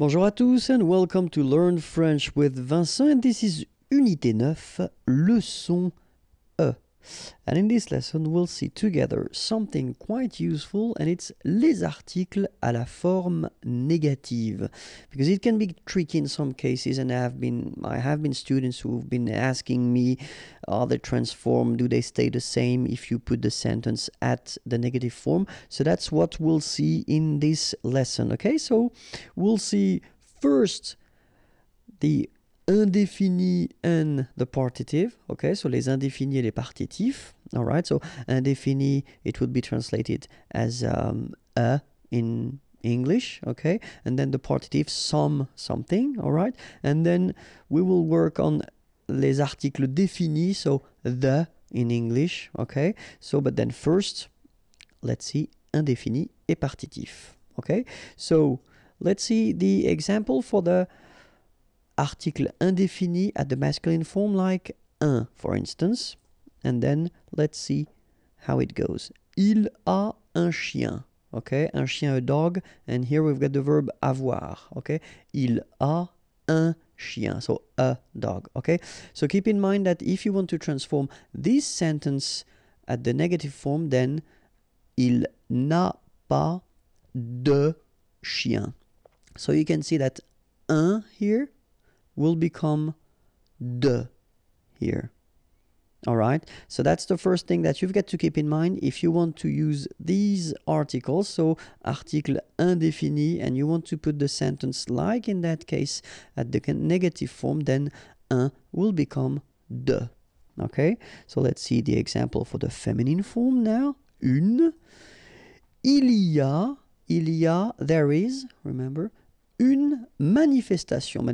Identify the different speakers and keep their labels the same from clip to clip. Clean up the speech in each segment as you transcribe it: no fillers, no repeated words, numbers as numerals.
Speaker 1: Bonjour à tous and welcome to Learn French with Vincent, and this is Unité 9, Leçon E. And in this lesson we'll see together something quite useful, and it's les articles à la forme négative, because it can be tricky in some cases, and I have been students who've been asking me, are they transformed, do they stay the same if you put the sentence at the negative form? So that's what we'll see in this lesson. Okay, so we'll see first the indéfini and the partitive. Okay, so les indéfinis et les partitifs. All right, so indéfini, it would be translated as a in English. Okay, and then the partitive, something. All right, and then we will work on les articles définis, so the in English. Okay, so but then first, let's see indéfini et partitif. Okay, so let's see the example for the article indéfini at the masculine form, like un, for instance. And then let's see how it goes. Il a un chien. Okay, un chien, a dog. And here we've got the verb avoir. Okay, il a un chien. So a dog. Okay, so keep in mind that if you want to transform this sentence at the negative form, then il n'a pas de chien. So you can see that un here will become de here. All right, so that's the first thing that you've got to keep in mind if you want to use these articles. So article indéfini, and you want to put the sentence like in that case at the negative form, then un will become de. Okay, so let's see the example for the feminine form now. Une. Il y a, there is, remember, une manifestation,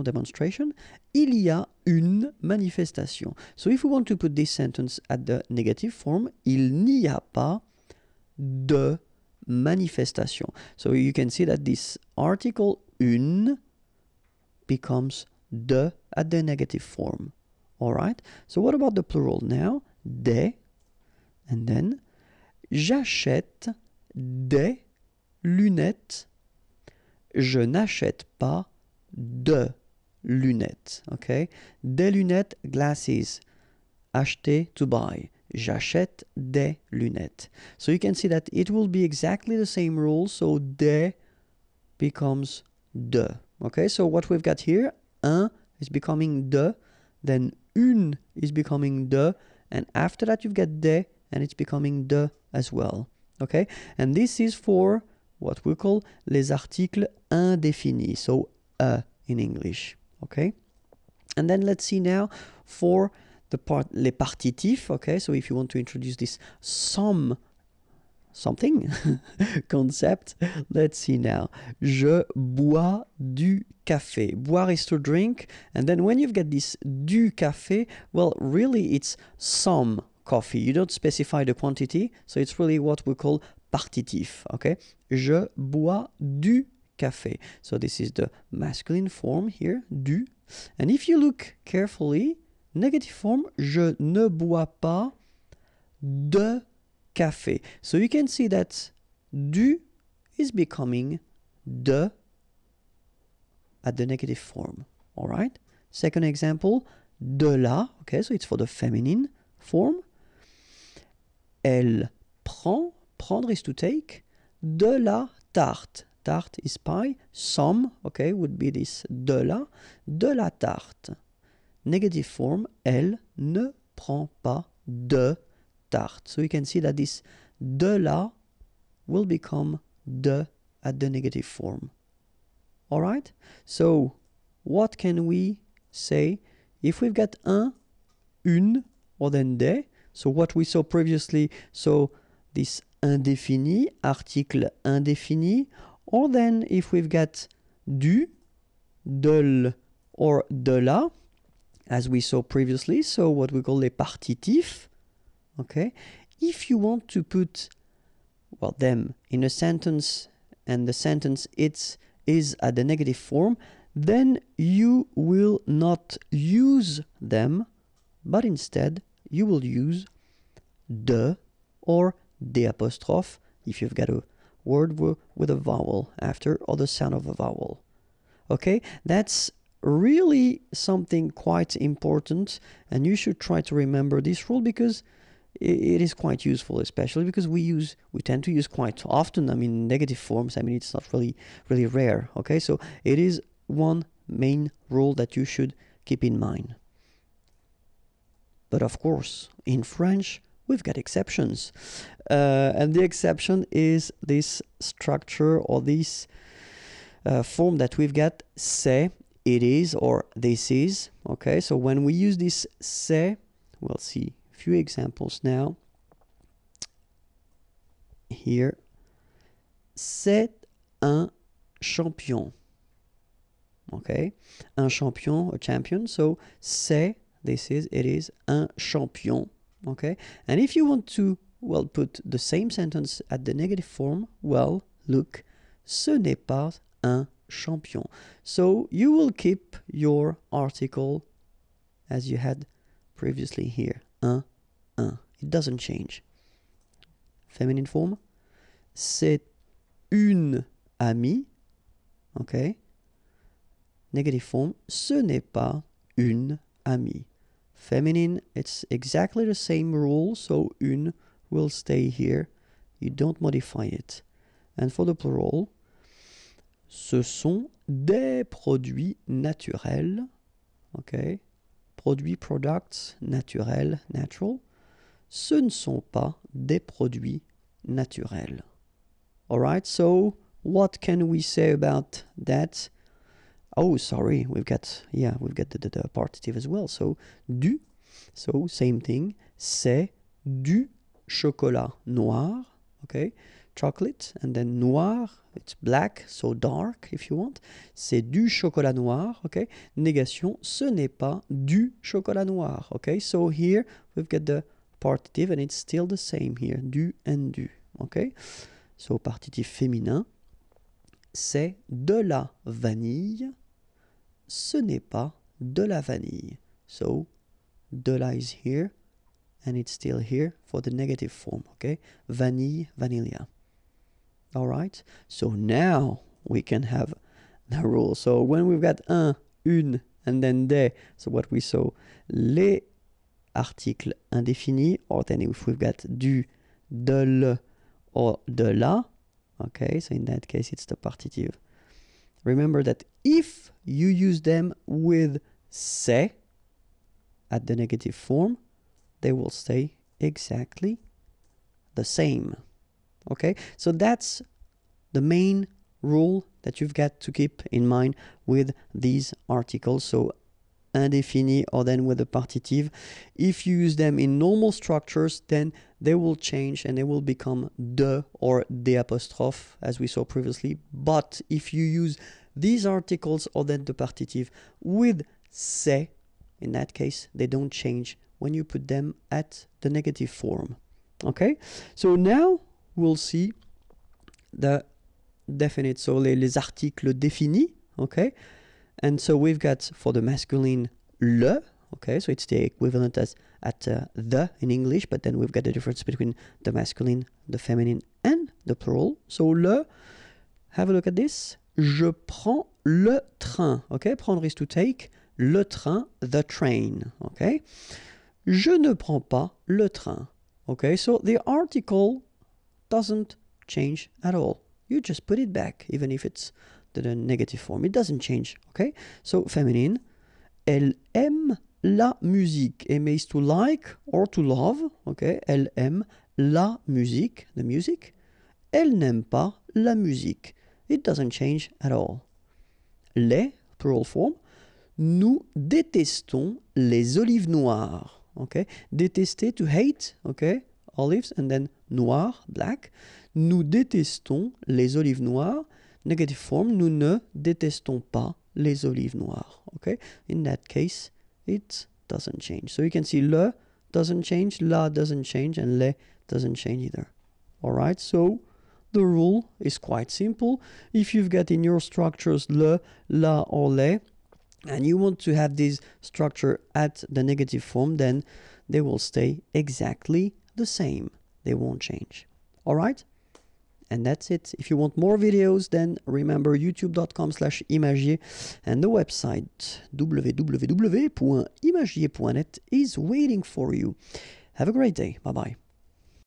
Speaker 1: demonstration. Il y a une manifestation. So if we want to put this sentence at the negative form, il n'y a pas de manifestation. So you can see that this article une becomes de at the negative form. All right. So what about the plural now? Des, and then j'achète des lunettes. Je n'achète pas de lunettes. Okay? Des lunettes, glasses. Acheter, to buy. J'achète des lunettes. So you can see that it will be exactly the same rule. So des becomes de. Okay? So what we've got here, un is becoming de, then une is becoming de, and after that you've got des, and it's becoming de as well. Okay? And this is for what we call les articles indéfinis, so in English. Okay? And then let's see now for the les partitifs. Okay? So if you want to introduce this something concept, let's see now. Je bois du café. Boire is to drink, and then when you've got this du café, well, really it's some coffee. You don't specify the quantity, so it's really what we call partitif. Okay? Je bois du café. So this is the masculine form here, du. And if you look carefully, negative form, je ne bois pas de café. So you can see that du is becoming de at the negative form. All right? Second example, de la. Okay, so it's for the feminine form. Elle prend, prendre is to take, de la tarte. Tarte is pie. Some, okay, would be this de la tarte. Negative form, elle ne prend pas de tarte. So you can see that this de la will become de at the negative form. All right? So what can we say if we've got un, une, or then des? So what we saw previously, so this indéfini, article indéfini, or then if we've got du, de, or de la, as we saw previously, so what we call les partitifs. Okay, if you want to put, well, them in a sentence, and the sentence is at the negative form, then you will not use them, but instead you will use de or des apostrophe if you've got a word with a vowel after or the sound of a vowel. Okay, that's really something quite important, and you should try to remember this rule because it is quite useful, especially because we tend to use quite often. I mean, negative forms. I mean, it's not really rare. Okay, so it is one main rule that you should keep in mind. But of course, in French, we've got exceptions, and the exception is this structure or this form that we've got: c'est, it is, or this is. Okay, so when we use this c'est, we'll see a few examples now. Here, c'est un champion. Okay, un champion, a champion. So c'est, this is, it is, un champion. Okay, and if you want to, well, put the same sentence at the negative form, well, look, ce n'est pas un champion. So you will keep your article as you had previously here, un. It doesn't change. Feminine form, c'est une amie. Okay. Negative form, ce n'est pas une amie. Feminine, it's exactly the same rule, so une will stay here. You don't modify it. And for the plural, ce sont des produits naturels. Okay. Produits, products, naturels, natural. Ce ne sont pas des produits naturels. All right, so what can we say about that? Oh, sorry, we've got the partitive as well. So, du, so same thing. C'est du chocolat noir, okay? Chocolate, and then noir, it's black, so dark if you want. C'est du chocolat noir, okay? Négation, ce n'est pas du chocolat noir, okay? So here we've got the partitive and it's still the same here, du and du, okay? So partitif féminin, c'est de la vanille. Ce n'est pas de la vanille. So, de la is here, and it's still here for the negative form, okay? Vanille, vanilla. All right? So now we can have the rule. So when we've got un, une, and then des, so what we saw, les articles indéfinis, or then if we've got du, de le, or de la, okay? So in that case, it's the partitive. Remember that if you use them with c'est at the negative form, they will stay exactly the same. Okay, so that's the main rule that you've got to keep in mind with these articles. So indéfini or then with the partitive. If you use them in normal structures, then they will change and they will become de or des apostrophe as we saw previously. But if you use these articles or then the partitive with c'est, in that case, they don't change when you put them at the negative form. Okay, so now we'll see the definite, so les articles définis, okay? And so we've got for the masculine le, okay, so it's the equivalent as at the in English, but then we've got the difference between the masculine, the feminine, and the plural. So le, have a look at this. Je prends le train, okay? Prendre is to take, le train, the train, okay? Je ne prends pas le train, okay? So the article doesn't change at all. You just put it back, even if it's the negative form. It doesn't change, okay? So feminine, elle aime la musique. Aimer is to like or to love, okay? Elle aime la musique, the music. Elle n'aime pas la musique. It doesn't change at all. Les, plural form, nous détestons les olives noires, okay? Détester, to hate, okay? Olives, and then noir, black. Nous détestons les olives noires. Negative form, nous ne détestons pas les olives noires. Okay? In that case, it doesn't change. So you can see le doesn't change, la doesn't change, and les doesn't change either. Alright, so the rule is quite simple. If you've got in your structures le, la, or les, and you want to have this structure at the negative form, then they will stay exactly the same. They won't change. Alright? And that's it. If you want more videos, then remember youtube.com/imagier and the website www.imagier.net is waiting for you. Have a great day. Bye-bye.